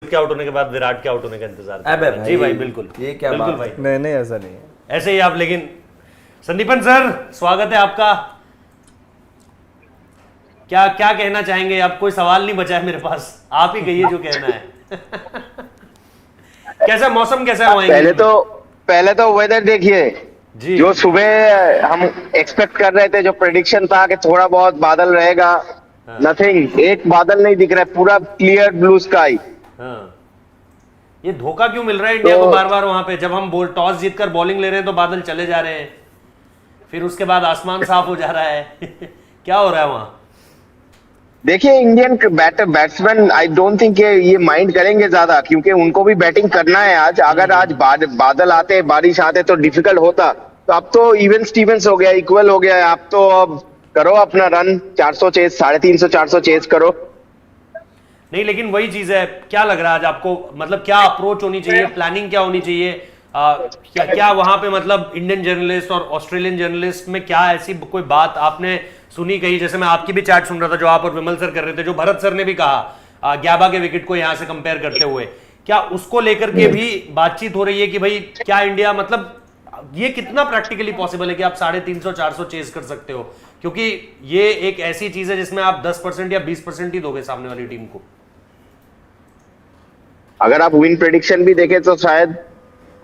के आउट होने के बाद विराट के आउट होने का इंतजार था। अबे जी भाई बिल्कुल, ये क्या बिल्कुल बात भाई, नहीं ऐसा नहीं है। ऐसे ही आप। लेकिन संदीपन सर, स्वागत है आपका। क्या क्या कहना चाहेंगे? अब कोई सवाल नहीं बचा है मेरे पास, आप ही कहिए जो कहना है। कैसा मौसम, कैसा है वहाँ? पहले तो वेदर देखिए जी, जो सुबह हम एक्सपेक्ट कर रहे थे, जो प्रेडिक्शन था कि थोड़ा बहुत बादल रहेगा, नथिंग, एक बादल नहीं दिख रहा है, पूरा क्लियर ब्लू स्काई। हाँ। ये धोखा क्यों मिल रहा है इंडिया को बार बार? वहां पे जब हम टॉस जीतकर बॉलिंग ले रहे हैं तो बादल चले जा रहे हैं, फिर उसके बाद आसमान साफ हो जा रहा है। क्या हो रहा है वहां? देखिए Indian batsman I don't think ये माइंड करेंगे ज्यादा, क्योंकि उनको भी बैटिंग करना है आज। अगर आज बादल आते, बारिश आते तो डिफिकल्ट होता। तो अब तो इवन स्टीवंस हो गया, इक्वल हो गया है। अब तो अब करो अपना रन, 400 चेस, 350 400 चेस करो। नहीं, लेकिन वही चीज है। क्या लग रहा है आज आपको? मतलब क्या अप्रोच होनी चाहिए, प्लानिंग क्या होनी चाहिए? क्या वहां पे मतलब इंडियन जर्नलिस्ट और ऑस्ट्रेलियन जर्नलिस्ट में क्या ऐसी कोई बात आपने सुनी कही? जैसे मैं आपकी भी चैट सुन रहा था जो आप और विमल सर कर रहे थे, जो भरत सर ने भी कहा ग्याबा के विकेट को यहां से कंपेयर करते हुए, क्या उसको लेकर के भी बातचीत हो रही है कि भाई क्या इंडिया, मतलब ये कितना प्रैक्टिकली पॉसिबल है कि आप 350 400 चेस कर सकते हो? क्योंकि ये एक ऐसी चीज है जिसमें आप 10% या 20% ही दोगे सामने वाली टीम को। अगर आप विन प्रेडिक्शन भी देखें तो शायद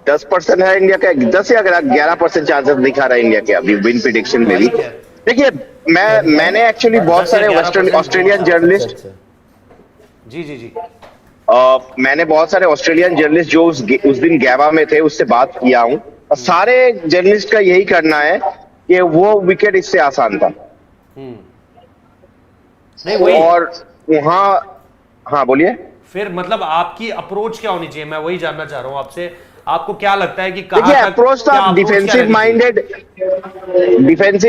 10% है इंडिया का, 10 या 11% चांसेस दिखा रहा है इंडिया के अभी विन प्रेडिक्शन में भी। देखिए मैंने एक्चुअली बहुत सारे ऑस्ट्रेलियन जर्नलिस्ट, जी जी जी, मैंने बहुत सारे ऑस्ट्रेलियन जर्नलिस्ट जो उस दिन गैबा में थे उससे बात किया हूं, और सारे जर्नलिस्ट का यही करना है कि वो विकेट इससे आसान था। नहीं वही, और वहां, हाँ बोलिए। फिर मतलब आपकी अप्रोच क्या होनी चाहिए, मैं वही जानना चाह रहा हूं आपसे। आपको क्या लगता है कि देखिए अप्रोच तो आप डिफेंसिव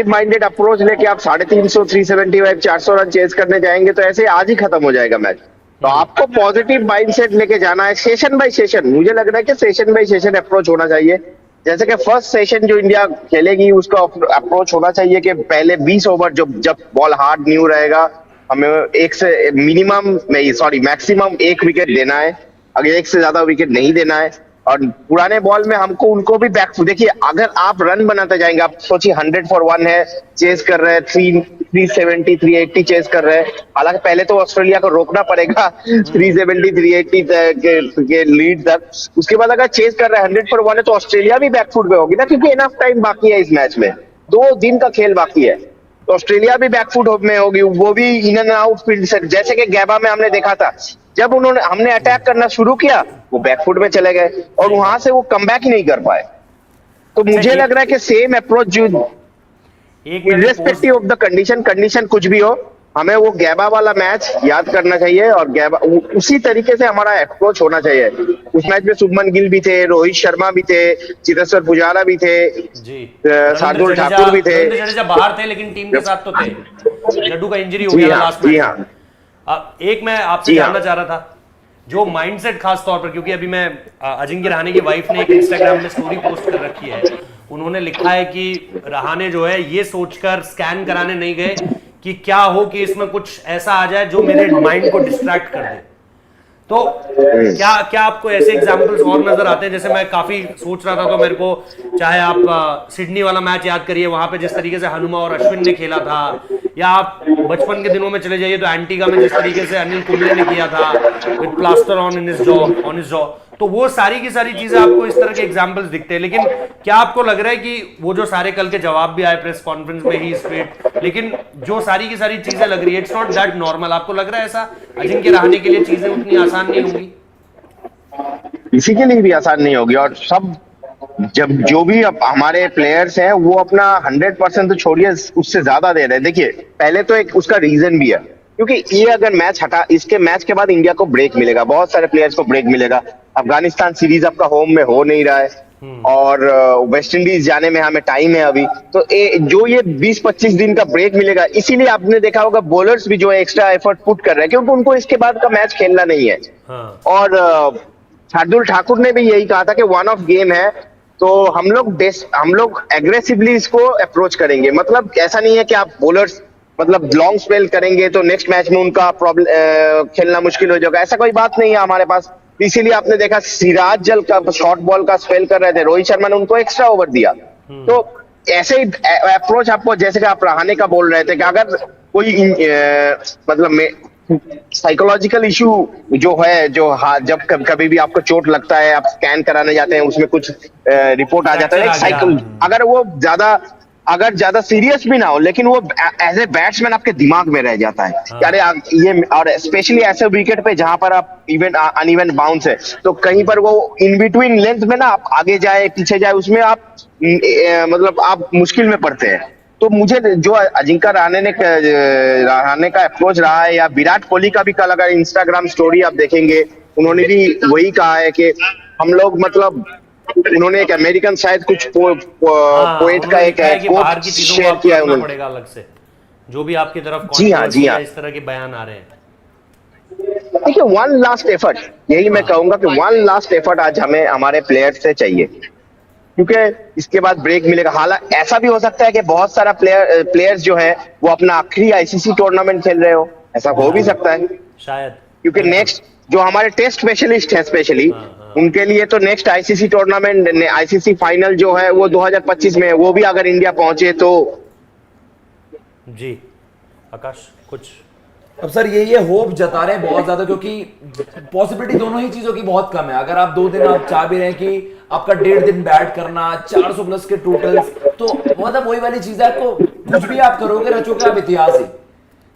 माइंडेड अप्रोच लेके आप 350 375 400 रन चेस करने जाएंगे तो ऐसे आज ही खत्म हो जाएगा मैच। तो आपको पॉजिटिव माइंडसेट लेके जाना है, सेशन बाय सेशन। मुझे लग रहा है कि सेशन बाय सेशन अप्रोच होना चाहिए। जैसे कि फर्स्ट सेशन जो इंडिया खेलेगी उसका अप्रोच होना चाहिए कि पहले 20 ओवर जब बॉल हार्ड न्यू रहेगा, हमें मैक्सिमम एक विकेट देना है। अगर एक से ज्यादा विकेट नहीं देना है। और पुराने बॉल में हमको उनको भी बैकफुट, देखिए अगर आप रन बनाते जाएंगे, आप सोचिए 100 for 1 है, चेस कर रहे हैं 370 380 चेस कर रहे हैं। हालांकि पहले तो ऑस्ट्रेलिया को रोकना पड़ेगा 370 380 के लीड तक। उसके बाद अगर चेस कर रहे हैं 100 for 1 है तो ऑस्ट्रेलिया भी बैकफुट में होगी ना, क्योंकि इनफ टाइम बाकी है इस मैच में, 2 दिन का खेल बाकी है। तो ऑस्ट्रेलिया भी बैकफुट में होगी, वो भी इन एंड आउट फील्ड से। जैसे कि गैबा में हमने देखा था, जब हमने अटैक करना शुरू किया वो बैकफुट में चले गए और वहां से वो कमबैक ही नहीं कर पाए। तो मुझे लग रहा है कि सेम अप्रोच जो इर्रेस्पेक्टिव ऑफ द कंडीशन कुछ भी हो, हमें वो गैबा वाला मैच याद करना चाहिए और गैबा उसी तरीके से हमारा अप्रोच होना चाहिए। उस मैच में शुभमन गिल भी थे, रोहित शर्मा भी थे, चेतेश्वर पुजारा भी थे, शार्दुल ठाकुर भी थे। जडेजा बाहर थे लेकिन टीम के साथ तो थे। लड्डू का इंजरी हो गया लास्ट में। एक मैं आपसे जानना चाह रहा था जो माइंडसेट खास तौर पर, क्योंकि अभी मैं अजिंक्य रहाणे की वाइफ ने एक इंस्टाग्राम में स्टोरी पोस्ट कर रखी है, उन्होंने लिखा है कि रहाणे जो है ये सोचकर स्कैन कराने नहीं गए कि क्या हो कि इसमें कुछ ऐसा आ जाए जो मेरे माइंड को डिस्ट्रैक्ट कर दे। तो क्या आपको ऐसे एग्जांपल्स और नजर आते हैं? जैसे मैं काफी सोच रहा था तो मेरे को, चाहे आप सिडनी वाला मैच याद करिए, वहां पे जिस तरीके से हनुमा और अश्विन ने खेला था, या आप बचपन के दिनों में चले जाइए तो एंटीगा में जिस तरीके से अनिल कुंबले ने किया था with plaster on his jaw, तो वो सारी की सारी चीजें आपको इस तरह के एग्जांपल्स दिखते हैं। लेकिन क्या आपको लग रहा है कि वो जो सारे कल के जवाब भी आए प्रेस कॉन्फ्रेंस में, ही स्ट्रेट, लेकिन जो सारी की सारी चीजें लग रही है इट्स नॉट दैट नॉर्मल? आपको लग रहा है ऐसा अजिंक्य रहाणे के लिए चीजें उतनी आसान नहीं होंगी? किसी के लिए भी आसान नहीं होगी। और सब जब जो भी अब हमारे प्लेयर्स हैं वो अपना 100% तो छोड़िए, उससे ज्यादा दे रहे हैं। देखिए पहले तो एक उसका रीजन भी है, क्योंकि ये अगर मैच हटा, इसके मैच के बाद इंडिया को ब्रेक मिलेगा, बहुत सारे प्लेयर्स को ब्रेक मिलेगा। अफगानिस्तान सीरीज आपका होम में हो नहीं रहा है और वेस्ट इंडीज जाने में हमें टाइम है अभी। तो जो ये 20-25 दिन का ब्रेक मिलेगा, इसीलिए आपने देखा होगा बॉलर्स भी जो है एक्स्ट्रा एफर्ट पुट कर रहे हैं, क्योंकि उनको इसके बाद का मैच खेलना नहीं है। और शार्दुल ठाकुर ने भी यही कहा था कि वन ऑफ गेम है, तो हम लोग एग्रेसिवली इसको अप्रोच करेंगे। मतलब ऐसा नहीं है कि आप बॉलर्स मतलब लॉन्ग स्पेल करेंगे तो नेक्स्ट मैच में उनका प्रॉब्लम खेलना मुश्किल हो जाएगा, ऐसा कोई बात नहीं है हमारे पास। इसीलिए आपने देखा सिराज जल का शॉर्ट बॉल का स्पेल कर रहे थे, रोहित शर्मा ने उनको एक्स्ट्रा ओवर दिया। तो ऐसे ही अप्रोच आपको, जैसे कि आप रहाणे का बोल रहे थे कि अगर कोई मतलब साइकोलॉजिकल इशू जो है, जो जब कभी भी आपको चोट लगता है, आप स्कैन कराने जाते हैं, उसमें कुछ रिपोर्ट आ जाता है, अगर वो अगर ज्यादा सीरियस भी ना हो, लेकिन वो एज ए बैट्समैन आपके दिमाग में रह जाता है। अरे ये, और स्पेशली ऐसे विकेट पे जहां पर आप अनइवन बाउंस है, तो कहीं पर वो इन बिटवीन लेंथ में ना आप आगे जाए पीछे जाए, उसमें आप मतलब आप मुश्किल में पड़ते हैं। तो मुझे जो अजिंक्य रहाणे का अप्रोच रहा है, या विराट कोहली का भी कल अगर इंस्टाग्राम स्टोरी आप देखेंगे, उन्होंने भी वही कहा है कि हम लोग मतलब, उन्होंने एक अमेरिकन शायद कुछ पोएट का एक कोट शेयर किया है उन्होंने, पड़ेगा अलग से जो भी आपकी तरफ जी हाँ इस तरह के बयान आ रहे हैं। देखिए, वन लास्ट एफर्ट, यही मैं कहूंगा कि वन लास्ट एफर्ट आज हमें हमारे प्लेयर्स से चाहिए, क्योंकि इसके बाद ब्रेक मिलेगा। हालांकि ऐसा भी हो सकता है कि बहुत सारा प्लेयर्स जो है वो अपना आखिरी आईसीसी टूर्नामेंट खेल रहे हो, ऐसा हो भी सकता है शायद, क्योंकि नेक्स्ट जो हमारे टेस्ट स्पेशलिस्ट है स्पेशली उनके लिए तो next ICC tournament, ICC final जो है वो 2025 में है, वो भी अगर इंडिया पहुंचे तो। जी आकाश कुछ? अब सर ये होप जता रहे हैं बहुत ज्यादा, क्योंकि पॉसिबिलिटी दोनों ही चीजों की बहुत कम है। अगर आप 2 दिन आप चाह भी रहे हैं कि आपका 1.5 दिन बैट करना, 400 प्लस के टोटल्स, तो मतलब वही वाली चीज है, आपको कुछ भी आप करोगे रचोगे आप इतिहास ही।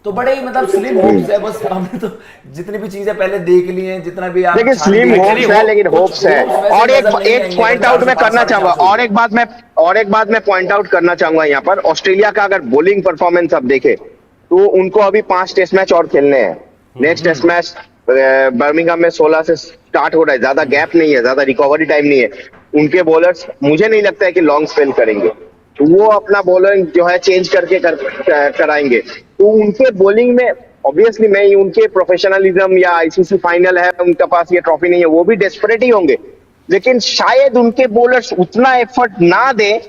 तो बड़े ही मतलब स्लिम होप्स है, बस हमने तो जितनी भी चीजें पहले देख ली हैं, जितना भी आप लेकिन स्लिम होप्स है, लेकिन होप्स है। और एक पॉइंट आउट मैं करना चाहूंगा, और एक बात मैं पॉइंट आउट करना चाहूंगा यहाँ पर, ऑस्ट्रेलिया का अगर बॉलिंग परफॉर्मेंस आप देखें तो उनको अभी 5 टेस्ट मैच और खेलने हैं। नेक्स्ट टेस्ट मैच बर्मिंघम में 16 से स्टार्ट हो रहा है, ज्यादा गैप नहीं है, ज्यादा रिकवरी टाइम नहीं है। उनके बॉलर्स मुझे नहीं लगता है कि लॉन्ग स्पेल करेंगे, तो वो अपना बॉलिंग जो है चेंज करके कराएंगे। तो उनके बॉलिंग में ऑब्वियसली मैं उनके प्रोफेशनलिज्म या आईसीसी फाइनल है, उनके पास ये ट्रॉफी नहीं है, वो भी डेस्परेट ही होंगे, लेकिन शायद उनके बॉलर्स उतना एफर्ट ना दे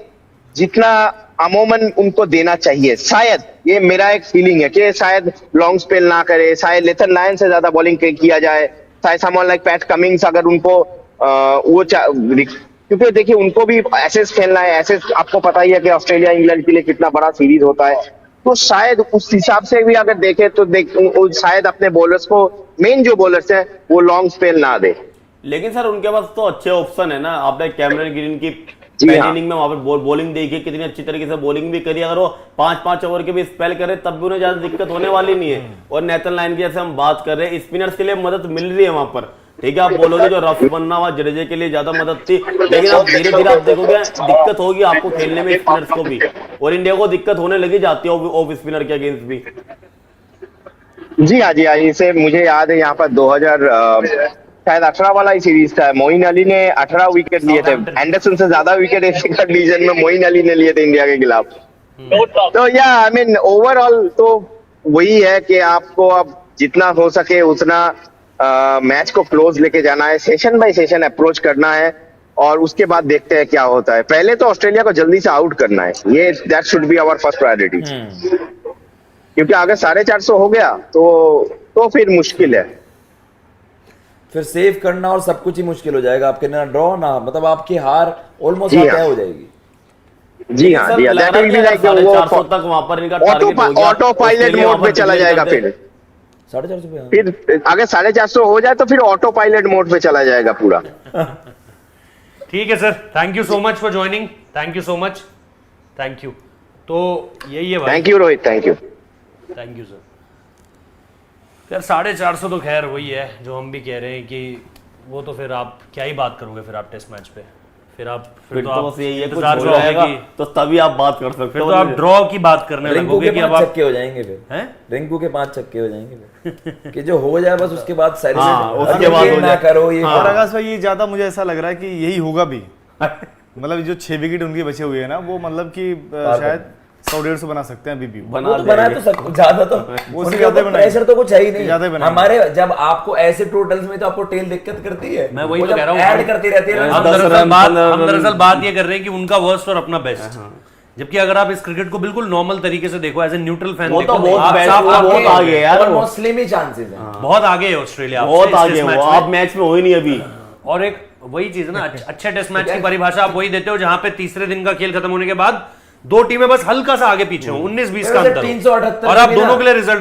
जितना अमूमन उनको देना चाहिए। शायद ये मेरा एक फीलिंग है कि शायद लॉन्ग स्पेल ना करे, शायद लेथन लायन से ज्यादा बॉलिंग किया जाए, शायद समवन लाइक पैट कमिंग्स अगर उनको क्योंकि देखिए उनको भी एसेस खेलना है। एसेस आपको पता ही है कि ऑस्ट्रेलिया इंग्लैंड के लिए कितना बड़ा सीरीज होता है, तो शायद उस हिसाब से भी अगर देखें तो शायद अपने बॉलर्स को, मेन जो बॉलर्स हैं वो लॉन्ग स्पेल ना दे। लेकिन सर उनके पास तो अच्छे ऑप्शन है ना, आपने कैमरन ग्रीन की हाँ। पहली इनिंग में वहां पर बॉलिंग देखी, कितनी अच्छी तरीके से बॉलिंग भी करी। अगर वो 5-5 ओवर के भी स्पेल करे तब भी उन्हें ज्यादा दिक्कत होने वाली नहीं है। और नेथन लायन की जैसे हम बात कर रहे हैं, स्पिनर्स के लिए मदद मिल रही है वहां पर, ठीक है। आप बोलोगे जो रफ बनना हुआ जडेजा के लिए ज्यादा मदद थी, लेकिन आप धीरे धीरे आप देखोगे दिक्कत होगी आपको खेलने में स्पिनर्स को भी, और इंडिया को दिक्कत होने लगी जाती है ऑफ स्पिनर के अगेंस्ट भी। जी हाँ, इसे मुझे याद है यहाँ पर 2018 वाला ही सीरीज था, मोइन अली ने 18 विकेट लिए थे, एंडरसन से ज्यादा विकेट एक कंडीशन में मोइन अली ने लिए थे इंडिया के खिलाफ। तो या आई मीन ओवरऑल तो वही है कि आपको अब जितना हो सके उतना मैच को क्लोज लेके जाना है, सेशन बाय सेशन अप्रोच करना है, और उसके बाद देखते हैं क्या होता है। पहले तो ऑस्ट्रेलिया को जल्दी से आउट करना है, ये that should be our first priority, क्योंकि अगर 450 हो गया तो फिर मुश्किल है, फिर सेव करना और सब कुछ ही मुश्किल हो जाएगा आपके, ना ड्रॉ ना मतलब आपकी हार ऑलमोस्ट जी तय हाँ। हो जाएगी। जी हाँ, दैट विल बी लाइक 450 तक वहां पर इनका टारगेट हो गया, ऑटो पायलट मोड पे चला जाएगा। फिर 450 पे फिर अगर 450 हो जाए तो फिर ऑटो पायलट मोड पे चला जाएगा पूरा। ठीक है sir, thank you so much for joining, thank you so much, thank you. तो यही है भाई, thank you Rohit, thank you sir. यार 450 तो खैर वही है जो हम भी कह रहे हैं कि वो तो फिर आप क्या ही बात करोगे फिर आप टेस्ट मैच पे, फिर तो बस यही है, कुछ इंतजार हो करोगे जाएगा कि तो तभी आप बात कर सकते फिर हो। तो आप ड्रॉ की बात करने रिंकू लगोगे के कि 5 अब आप छक्के हो जाएंगे फिर हैं, रिंकू के 5 छक्के हो जाएंगे फिर कि जो हो जाए बस उसके बाद उसके बाद हो ना जाए। करो ये। और आकाश भाई ये ज्यादा मुझे ऐसा लग रहा है कि यही होगा भी, मतलब जो 6 विकेट उनके बचे हुए हैं ना, वो मतलब कि शायद 100-150 बना सकते हैं अभी भी। वो तो बनाए तो सब ज्यादा, तो वो उनके ज्यादा ऊपर बनाएंगे। प्रेशर तो कुछ है ही ज्यादा नहीं। बनाएंगे। हमारे जब आपको ऐसे टोटल्स में तो आपको टेल दिक्कत करती है, मैं वही वो तो जब कह रहा हूँ, ऐड करती रहती है हम 10 दरअसल रन, बात 15 हम दरअसल बात ये कर रहे हैं कि उनका वर्स्ट और अपना बेस्ट, जबकि अगर आप इस क्रिकेट को बिल्कुल नॉर्मल तरीके से देखो, एज ए न्यूट्रल फैन वो देखो, तो बहुत आप bad, साफ वो आपके- बहुत आगे है यार वो। ऑलमोस्ट स्लिम ही चांसेस हैं। बहुत आगे है ऑस्ट्रेलिया, बहुत इस आगे टेस्ट वो, मैच में। आप मैच में हो ही नहीं अभी। और एक वही चीज है ना, अच्छे टेस्ट मैच की परिभाषा आप वही देते हो जहां पे तीसरे दिन का खेल खत्म होने के बाद दो टीमें बस हल्का सा आगे पीछे हो, 19-20 का वैसे अंतर हो। 378 और आप में भी दोनों ना- के लिए रिजल्ट